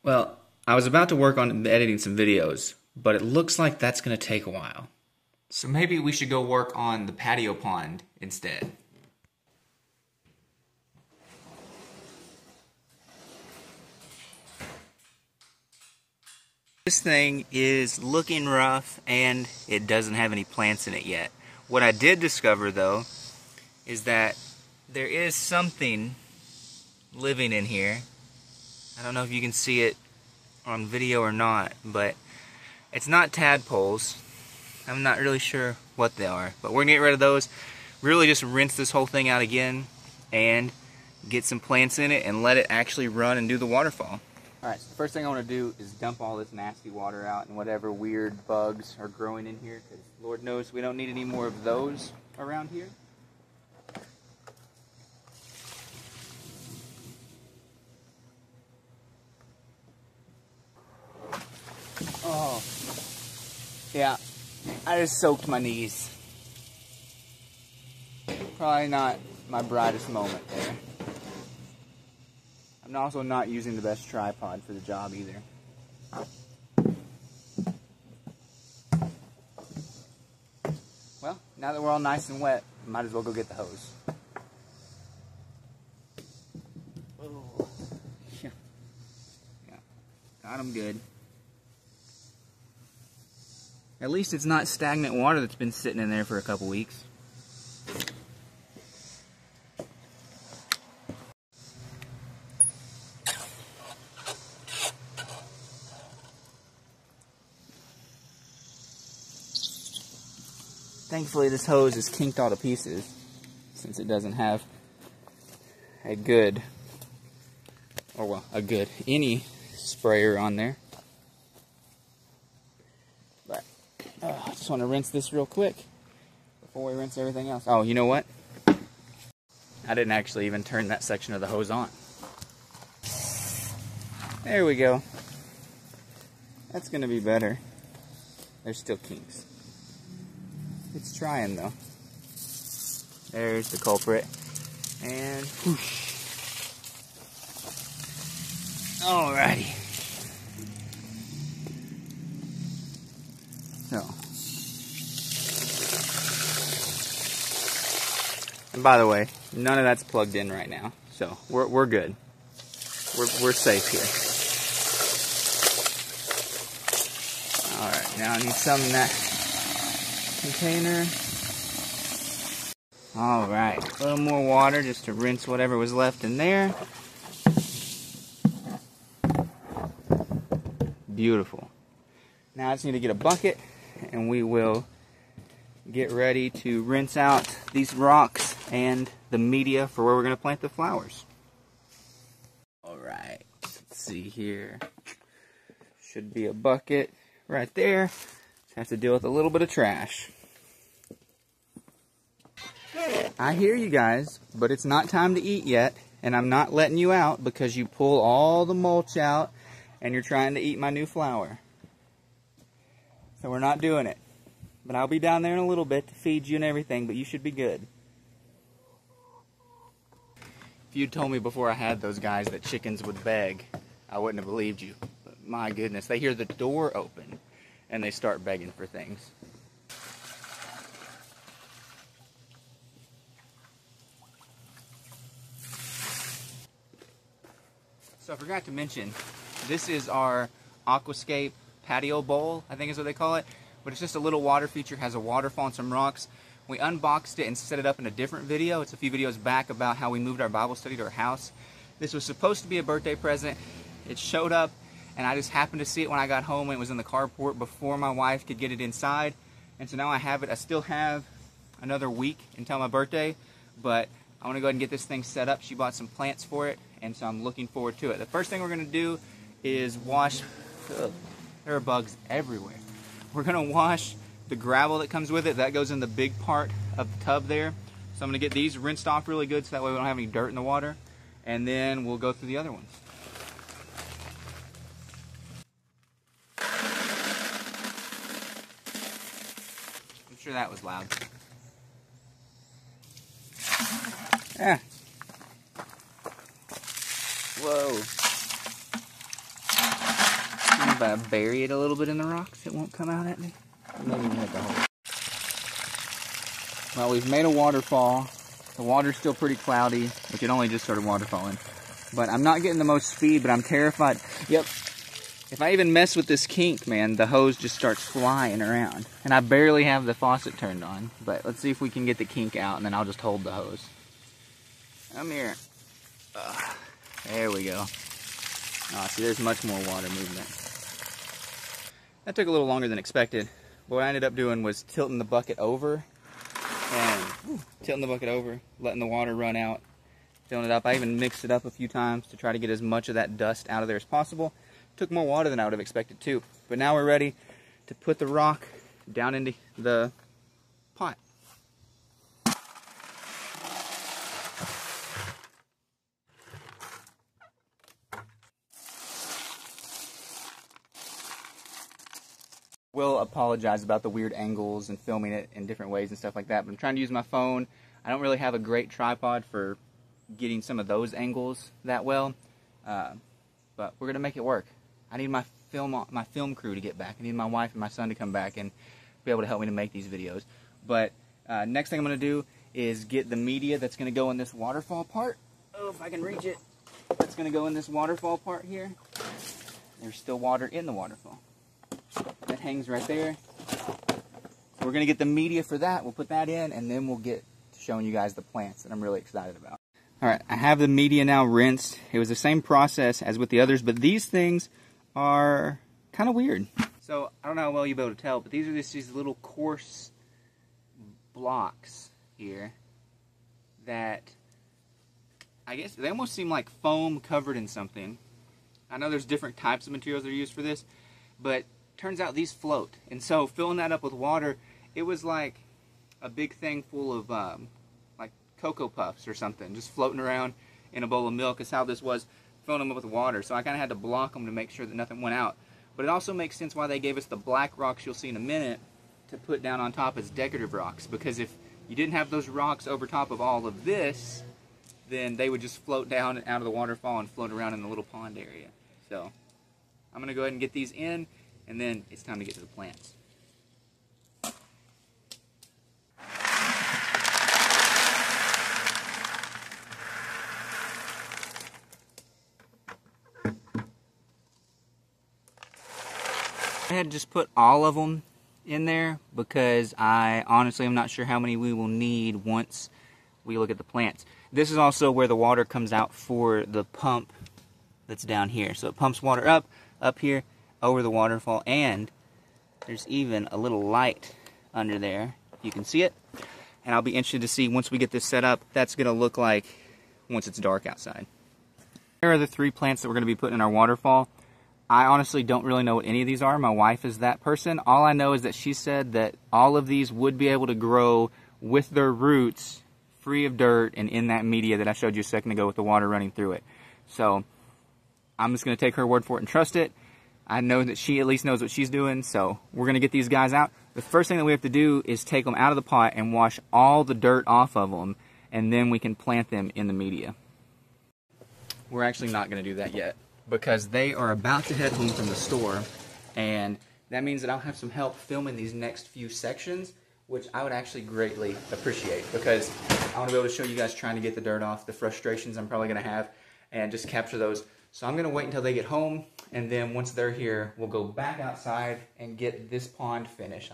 Well, I was about to work on editing some videos, but it looks like that's going to take a while. So maybe we should go work on the patio pond instead. This thing is looking rough and it doesn't have any plants in it yet. What I did discover though is that there is something living in here. I don't know if you can see it on video or not, but it's not tadpoles. I'm not really sure what they are, but we're gonna get rid of those. Really just rinse this whole thing out again and get some plants in it and let it actually run and do the waterfall. Alright, so the first thing I want to do is dump all this nasty water out and whatever weird bugs are growing in here, because Lord knows we don't need any more of those around here. Oh, yeah, I just soaked my knees. Probably not my brightest moment there. I'm also not using the best tripod for the job either. Well, now that we're all nice and wet, might as well go get the hose. Oh. Yeah, got them good. At least it's not stagnant water that's been sitting in there for a couple weeks. Thankfully this hose is kinked all to pieces, since it doesn't have a good, any sprayer on there. But I just want to rinse this real quick before we rinse everything else. Oh, you know what? I didn't actually even turn that section of the hose on. There we go. That's going to be better. There's still kinks. It's trying though. There's the culprit. And whoosh. Alrighty. So. And by the way, none of that's plugged in right now. So we're good. We're safe here. Alright, now I need some in that container. Alright, a little more water just to rinse whatever was left in there. Beautiful. Now I just need to get a bucket and we will get ready to rinse out these rocks and the media for where we're going to plant the flowers. Alright, let's see here. Should be a bucket right there. Just have to deal with a little bit of trash. I hear you guys, but it's not time to eat yet, and I'm not letting you out because you pull all the mulch out and you're trying to eat my new flower. So we're not doing it. But I'll be down there in a little bit to feed you and everything, but you should be good. If you'd told me before I had those guys that chickens would beg, I wouldn't have believed you. But my goodness, they hear the door open and they start begging for things. So I forgot to mention, this is our Aquascape patio bowl, I think is what they call it. But it's just a little water feature, has a waterfall and some rocks. We unboxed it and set it up in a different video. It's a few videos back about how we moved our Bible study to our house. This was supposed to be a birthday present. It showed up and I just happened to see it when I got home and it was in the carport before my wife could get it inside. And so now I have it. I still have another week until my birthday, but I want to go ahead and get this thing set up. She bought some plants for it, and so I'm looking forward to it. The first thing we're going to do is wash. There are bugs everywhere. We're going to wash the gravel that comes with it. That goes in the big part of the tub there. So I'm going to get these rinsed off really good so that way we don't have any dirt in the water. And then we'll go through the other ones. I'm sure that was loud. Yeah. Whoa. if I bury it a little bit in the rocks, it won't come out at me. Maybe make a hole. Well, we've made a waterfall. The water's still pretty cloudy, which it only just started waterfalling. But I'm not getting the most speed, but I'm terrified. Yep. If I even mess with this kink, man, the hose just starts flying around. And I barely have the faucet turned on. But let's see if we can get the kink out, and then I'll just hold the hose. Come here. There we go. Oh, see, there's much more water movement. That took a little longer than expected. What I ended up doing was tilting the bucket over. Letting the water run out. Filling it up. I even mixed it up a few times to try to get as much of that dust out of there as possible. Took more water than I would have expected too. But now we're ready to put the rock down into the pot. Will apologize about the weird angles and filming it in different ways and stuff like that, but I'm trying to use my phone. I don't really have a great tripod for getting some of those angles that well, but we're gonna make it work. I need my film crew to get back. I need my wife and my son to come back and be able to help me to make these videos. But next thing I'm gonna do is get the media that's gonna go in this waterfall part. Oh, if I can reach it. That's gonna go in this waterfall part here. There's still water in the waterfall. That hangs right there. We're going to get the media for that. We'll put that in, and then we'll get to showing you guys the plants that I'm really excited about. Alright, I have the media now rinsed. It was the same process as with the others, but these things are kind of weird. So, I don't know how well you'll be able to tell, but these are just these little coarse blocks here that, I guess, they almost seem like foam covered in something. I know there's different types of materials that are used for this, but turns out these float. And so filling that up with water, it was like a big thing full of like Cocoa Puffs or something, just floating around in a bowl of milk is how this was, filling them up with water. So I kind of had to block them to make sure that nothing went out. But it also makes sense why they gave us the black rocks you'll see in a minute to put down on top as decorative rocks. Because if you didn't have those rocks over top of all of this, then they would just float down out of the waterfall and float around in the little pond area. So I'm going to go ahead and get these in, and then it's time to get to the plants. I had just put all of them in there because I honestly am not sure how many we will need once we look at the plants. This is also where the water comes out for the pump that's down here. So it pumps water up here, over the waterfall, and there's even a little light under there. You can see it. And I'll be interested to see once we get this set up, that's going to look like once it's dark outside. Here are the 3 plants that we're going to be putting in our waterfall. I honestly don't really know what any of these are. My wife is that person. All I know is that she said that all of these would be able to grow with their roots free of dirt and in that media that I showed you a second ago with the water running through it. So I'm just going to take her word for it and trust it. I know that she at least knows what she's doing, so we're going to get these guys out. The first thing that we have to do is take them out of the pot and wash all the dirt off of them, and then we can plant them in the media. We're actually not going to do that yet, because they are about to head home from the store, and that means that I'll have some help filming these next few sections, which I would actually greatly appreciate, because I want to be able to show you guys trying to get the dirt off, the frustrations I'm probably going to have, and just capture those. So I'm going to wait until they get home, and then once they're here, we'll go back outside and get this pond finished.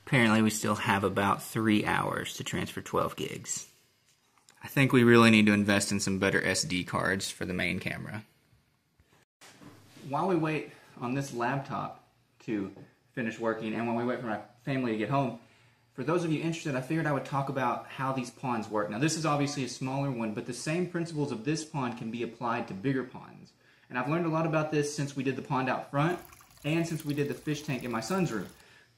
Apparently we still have about 3 hours to transfer 12 gigs. I think we really need to invest in some better SD cards for the main camera. While we wait on this laptop to finish working, and while we wait for my family to get home, for those of you interested, I figured I would talk about how these ponds work. Now this is obviously a smaller one, but the same principles of this pond can be applied to bigger ponds. And I've learned a lot about this since we did the pond out front, and since we did the fish tank in my son's room.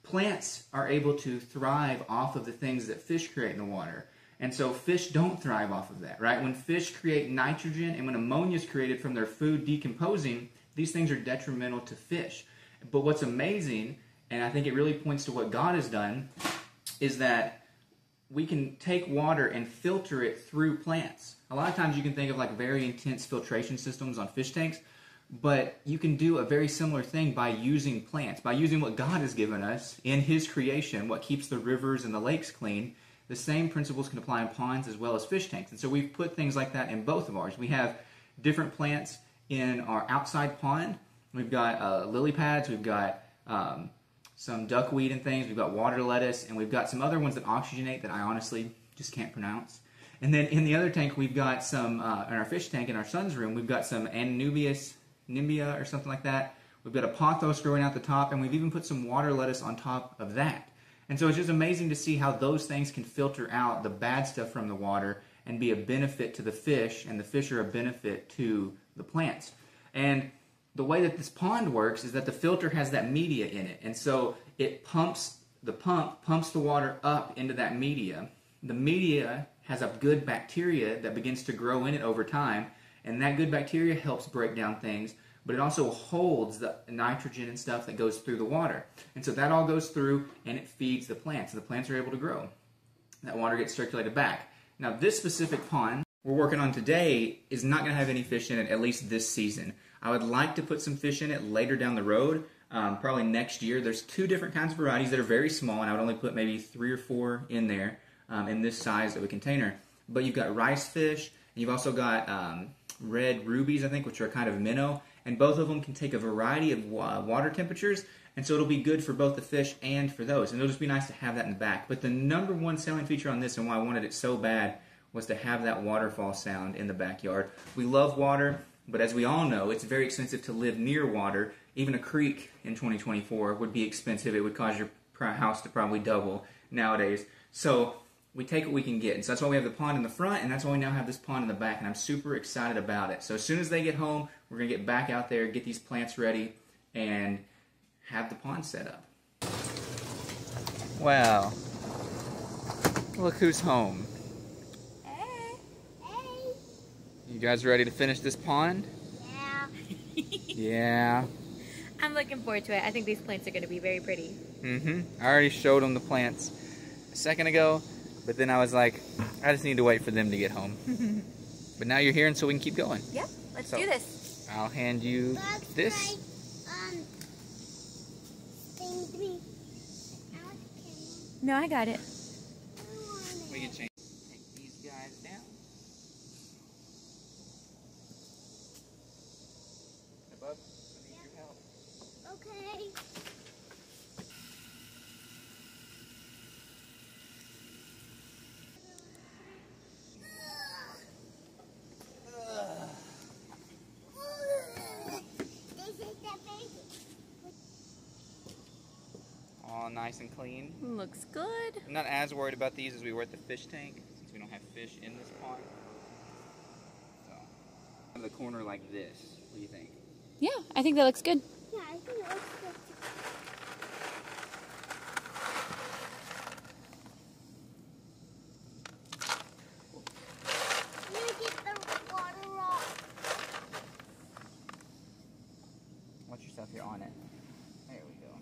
Plants are able to thrive off of the things that fish create in the water. And so fish don't thrive off of that, right? When fish create nitrogen and when ammonia is created from their food decomposing, these things are detrimental to fish. But what's amazing, and I think it really points to what God has done, is that we can take water and filter it through plants. A lot of times you can think of like very intense filtration systems on fish tanks, But you can do a very similar thing by using plants, by using what God has given us in His creation, what keeps the rivers and the lakes clean. The same principles can apply in ponds as well as fish tanks. And so we've put things like that in both of ours. We have different plants in our outside pond. We've got lily pads, we've got some duckweed and things, we've got water lettuce, and we've got some other ones that oxygenate that I honestly just can't pronounce. And then in the other tank, we've got some, in our fish tank in our son's room, we've got some Anubias nimbia or something like that. We've got a pothos growing out the top, and we've even put some water lettuce on top of that. And so it's just amazing to see how those things can filter out the bad stuff from the water and be a benefit to the fish, and the fish are a benefit to the plants. And the way that this pond works is that the filter has that media in it, and so it pumps, the pump pumps the water up into that media. The media has a good bacteria that begins to grow in it over time, and that good bacteria helps break down things, but it also holds the nitrogen and stuff that goes through the water. And so that all goes through and it feeds the plants, and the plants are able to grow. That water gets circulated back. Now this specific pond we're working on today is not going to have any fish in it, at least this season. I would like to put some fish in it later down the road, probably next year. There's two different kinds of varieties that are very small, and I would only put maybe 3 or 4 in there in this size of a container. But you've got rice fish, and you've also got red rubies, I think, which are kind of minnow, and both of them can take a variety of water temperatures, and so it'll be good for both the fish and for those, and it'll just be nice to have that in the back. But the number one selling feature on this, and why I wanted it so bad, was to have that waterfall sound in the backyard. We love water, but as we all know, it's very expensive to live near water. Even a creek in 2024 would be expensive. It would cause your house to probably double nowadays. So we take what we can get, and so that's why we have the pond in the front, and that's why we now have this pond in the back, and I'm super excited about it. So as soon as they get home, we're going to get back out there, get these plants ready, and have the pond set up. Wow. Look who's home. Hey. Hey. You guys ready to finish this pond? Yeah. Yeah. I'm looking forward to it. I think these plants are going to be very pretty. I already showed them the plants a second ago, but then I was like, I just need to wait for them to get home. But now you're here, and so we can keep going. Yeah, let's do this. I'll hand you this. Thing to me. No, I got it. We can change. Take these guys down. Above, I need your help. Okay. All nice and clean. Looks good. I'm not as worried about these as we were at the fish tank, since we don't have fish in this pond. So, have the corner like this. What do you think? Yeah, I think that looks good. Yeah, I think it looks good. I'm gonna get the water rock. Watch yourself here on it. There we go.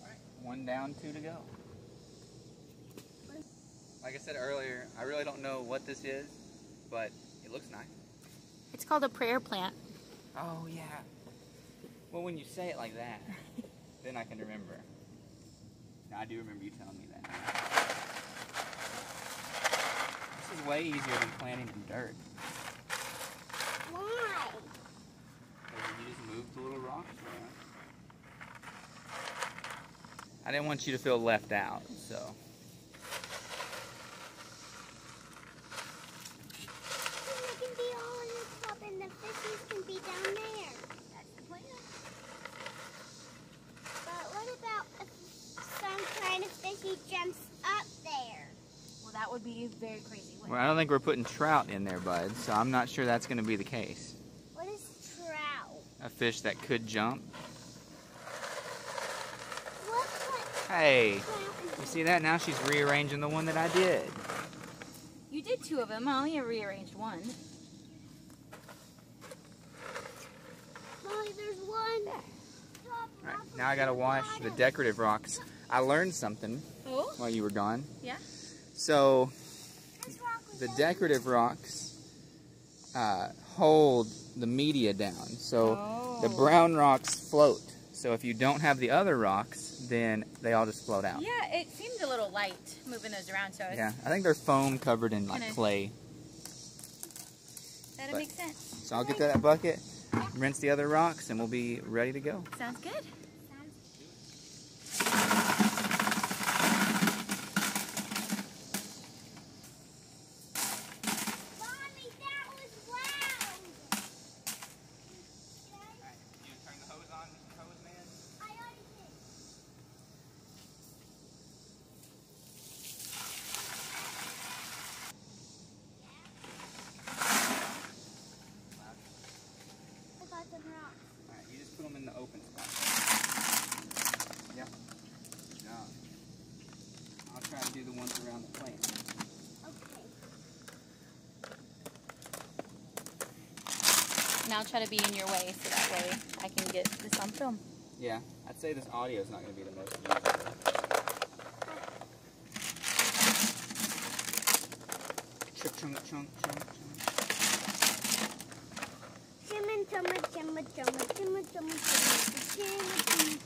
Alright, 1 down, 2 to go. Like I said earlier, I really don't know what this is, but it looks nice. It's called a prayer plant. Oh, yeah. Well, when you say it like that, then I can remember. Now, I do remember you telling me that. This is way easier than planting in dirt. Why? Because you just moved the little rocks around. I didn't want you to feel left out, so. It can be all on the top and the fishes can be down there. That's the plan. But what about if some kind of fishy jumps up there? Well, that would be very crazy. Well, I don't think we're putting trout in there, bud, so I'm not sure that's going to be the case. What is trout? A fish that could jump. What Hey, trout you is see that? Now she's rearranging the one that I did. You did 2 of them. I only rearranged 1. Molly, there's one. Top All right, rock now I got to at the wash the bottom. decorative rocks. I learned something Oh? while you were gone. Yeah? So, the decorative rocks hold the media down. So the brown rocks float. So if you don't have the other rocks, then they all just float out. Yeah, it seemed a little light moving those around. So Yeah, I think they're foam covered in like clay. That'll make sense. So I'll get that bucket, rinse the other rocks, and we'll be ready to go. Sounds good. Mommy, that was loud. You turn the hose on, Mr. Hose Man? I already did. I got some rocks. Alright, you just put them in the open spot. Yep. Good job. I'll try to do the ones around the plant. Okay. And I'll try to be in your way so that way I can get this on film. Yeah, I'd say this audio is not going to be the most useful. Chunk, chunk, chunk, chunk, chunk. Shimmin, chumma, chumma, chumma, chumma, chumma, chumma, chumma.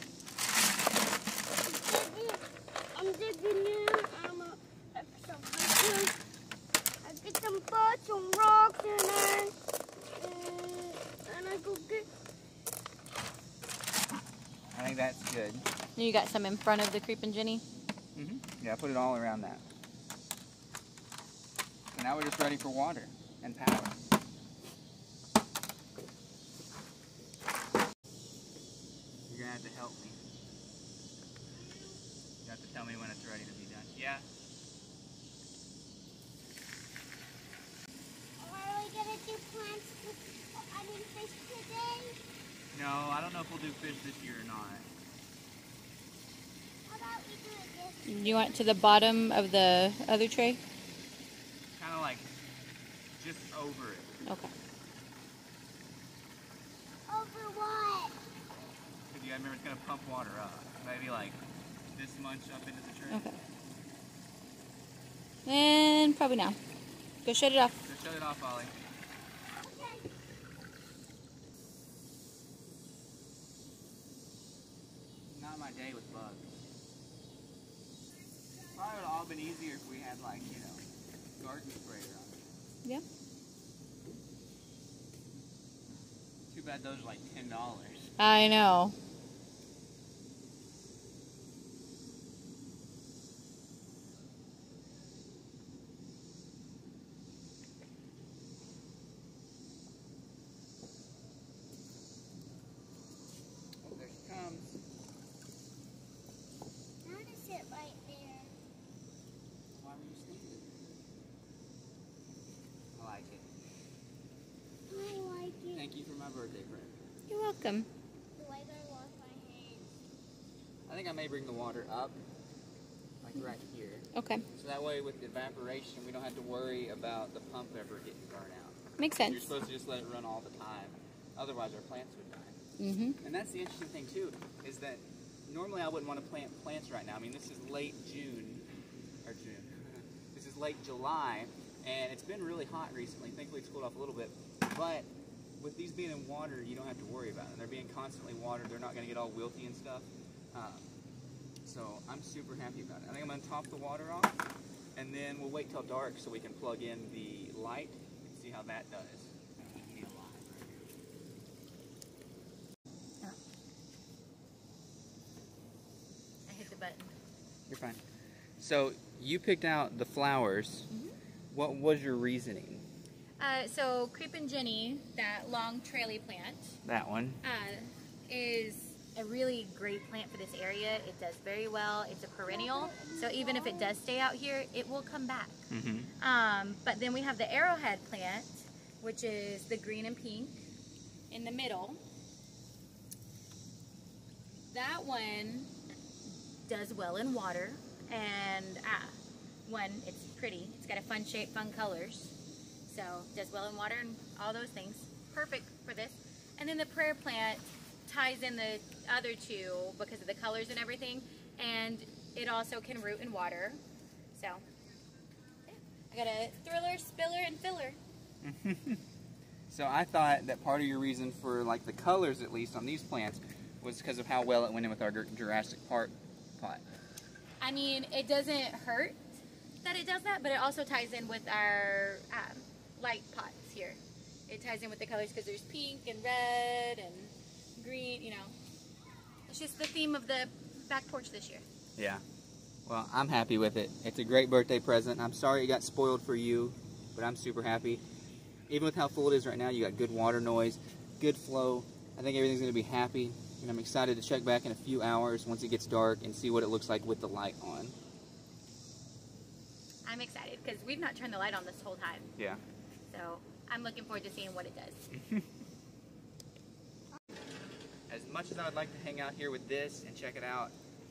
I'm digging in. I'm a I get some buds, some rocks in there. And I go get. I think that's good. You got some in front of the Creepin' Jenny? Yeah, put it all around that. So now we're just ready for water and power. You're gonna have to help me. You have to tell me when it's ready to be done. Yeah? Are we gonna do plants? Fish today? No, I don't know if we'll do fish this year or not. How about we do it this? You want it to the bottom of the other tray? Kind of like just over it. Okay. Over what? Because you gotta remember it's gonna pump water up. Maybe like this much up into the tray. Okay. And probably now. Go shut it off. So shut it off, Ollie. Okay. Not my day with bugs. Probably would have all been easier if we had like, you know, garden sprayer on it. Yeah. Too bad those are like $10. I know. Oh, there she comes. Now to sit right there. Why were you standing? I like it. I like it. Thank you for my birthday present. You're welcome. Do I gotta wash my hands? I think I may bring the water up, like right here. Okay. So that way with evaporation, we don't have to worry about the pump ever getting burned out. Makes You're sense. supposed to just let it run all the time. Otherwise our plants would die. Mm-hmm. And that's the interesting thing too, is that normally I wouldn't want to plant plants right now. I mean, this is late June, or June. This is late July, and it's been really hot recently. Thankfully it's cooled off a little bit. But with these being in water, you don't have to worry about them. They're being constantly watered. They're not going to get all wilty and stuff. So I'm super happy about it. I think I'm going to top the water off, and then we'll wait till dark so we can plug in the light and see how that does. I hit the button. You're fine. So you picked out the flowers. What was your reasoning? So Creepin' Jenny, that long traily plant, That one. is a really great plant for this area. It does very well. It's a perennial, so even if it does stay out here, it will come back. Mm-hmm. But then we have the arrowhead plant, which is the green and pink in the middle. That one does well in water, and one, it's pretty. It's got a fun shape, fun colors. So does well in water and all those things. Perfect for this. And then the prayer plant ties in the other two because of the colors and everything, and it also can root in water. So I got a thriller, spiller, and filler. So I thought that part of your reason for like the colors, at least on these plants, was because of how well it went in with our Jurassic Park pot. I mean, it doesn't hurt that it does that, but it also ties in with our light pots here. It ties in with the colors because there's pink and red and green, you know. It's just the theme of the back porch this year. Yeah. Well, I'm happy with it. It's a great birthday present. I'm sorry it got spoiled for you, but I'm super happy. Even with how full it is right now, you got good water noise, good flow. I think everything's going to be happy, and I'm excited to check back in a few hours once it gets dark and see what it looks like with the light on. I'm excited because we've not turned the light on this whole time. Yeah. So I'm looking forward to seeing what it does. As much as I would like to hang out here with this and check it out,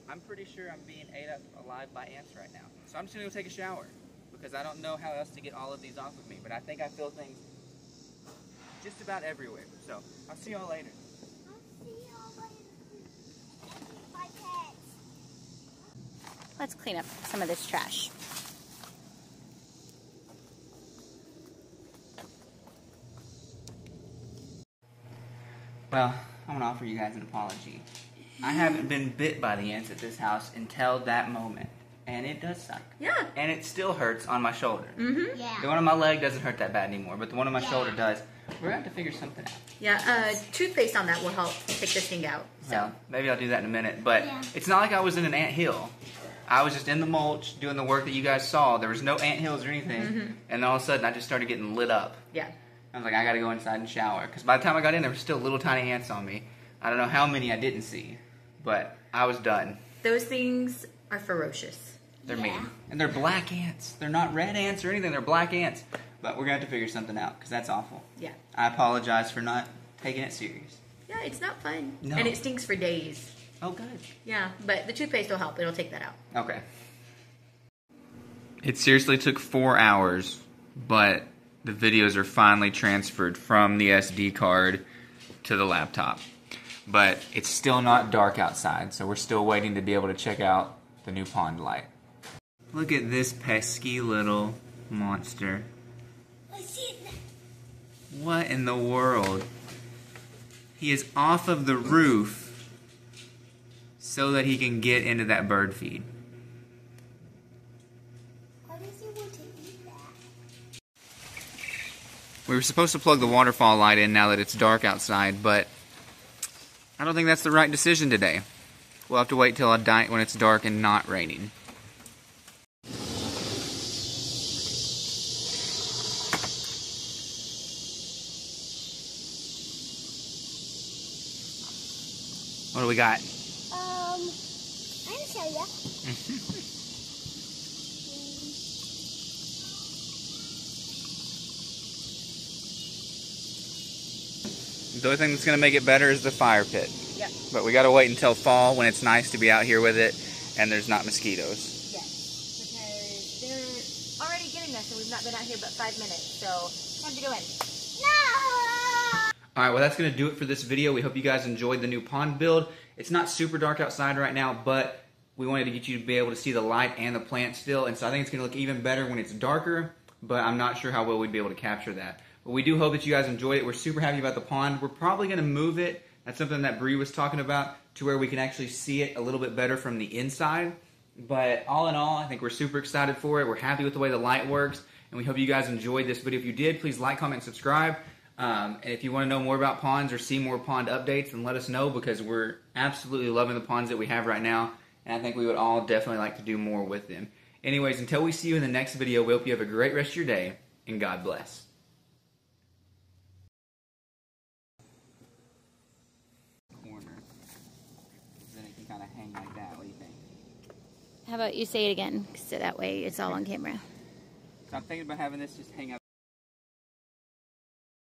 I'm pretty sure I'm being ate up alive by ants right now. So I'm just going to go take a shower because I don't know how else to get all of these off of me. But I think I feel things just about everywhere. So I'll see y'all later. I'll see y'all later. Bye, pets. Let's clean up some of this trash. Well, I want to offer you guys an apology. I haven't been bit by the ants at this house until that moment. And it does suck. Yeah. And it still hurts on my shoulder. Mm-hmm. Yeah. The one on my leg doesn't hurt that bad anymore, but the one on my shoulder does. We're going to have to figure something out. Yeah, toothpaste on that will help take the sting out. So Well, maybe I'll do that in a minute. But Yeah. it's not like I was in an ant hill. I was just in the mulch doing the work that you guys saw. There was no ant hills or anything. And all of a sudden, I just started getting lit up. yeah. I was like, I got to go inside and shower. Because by the time I got in, there were still little tiny ants on me. I don't know how many I didn't see. But I was done. Those things are ferocious. They're Yeah. mean. And they're black ants. They're not red ants or anything. They're black ants. But we're going to have to figure something out because that's awful. Yeah. I apologize for not taking it serious. Yeah, it's not fun. No. And it stinks for days. Oh, good. Yeah, but the toothpaste will help. It'll take that out. Okay. It seriously took 4 hours, but the videos are finally transferred from the SD card to the laptop. But it's still not dark outside, so we're still waiting to be able to check out the new pond light. Look at this pesky little monster. What in the world? He is off of the roof so that he can get into that bird feed. Why does he want to eat that? We were supposed to plug the waterfall light in now that it's dark outside, but I don't think that's the right decision today. We'll have to wait till when it's dark and not raining. What do we got? I'm gonna show you. The only thing that's going to make it better is the fire pit. Yep. But we got to wait until fall when it's nice to be out here with it and there's not mosquitoes. Yes. Because they're already getting us and we've not been out here but 5 minutes. So, time to go in. No! Alright, well that's going to do it for this video. We hope you guys enjoyed the new pond build. It's not super dark outside right now, but we wanted to get you to be able to see the light and the plant still. And so I think it's going to look even better when it's darker, but I'm not sure how well we'd be able to capture that. But we do hope that you guys enjoyed it. We're super happy about the pond. We're probably going to move it. That's something that Bree was talking about, to where we can actually see it a little bit better from the inside. But all in all, I think we're super excited for it. We're happy with the way the light works, and we hope you guys enjoyed this video. If you did, please like, comment, and subscribe. And if you want to know more about ponds or see more pond updates, then let us know, because we're absolutely loving the ponds that we have right now, and I think we would all definitely like to do more with them. Anyways, until we see you in the next video, we hope you have a great rest of your day, and God bless. Kind of hang like that. What do you think? How about you say it again, so that way it's all on camera. So I'm thinking about having this just hang up.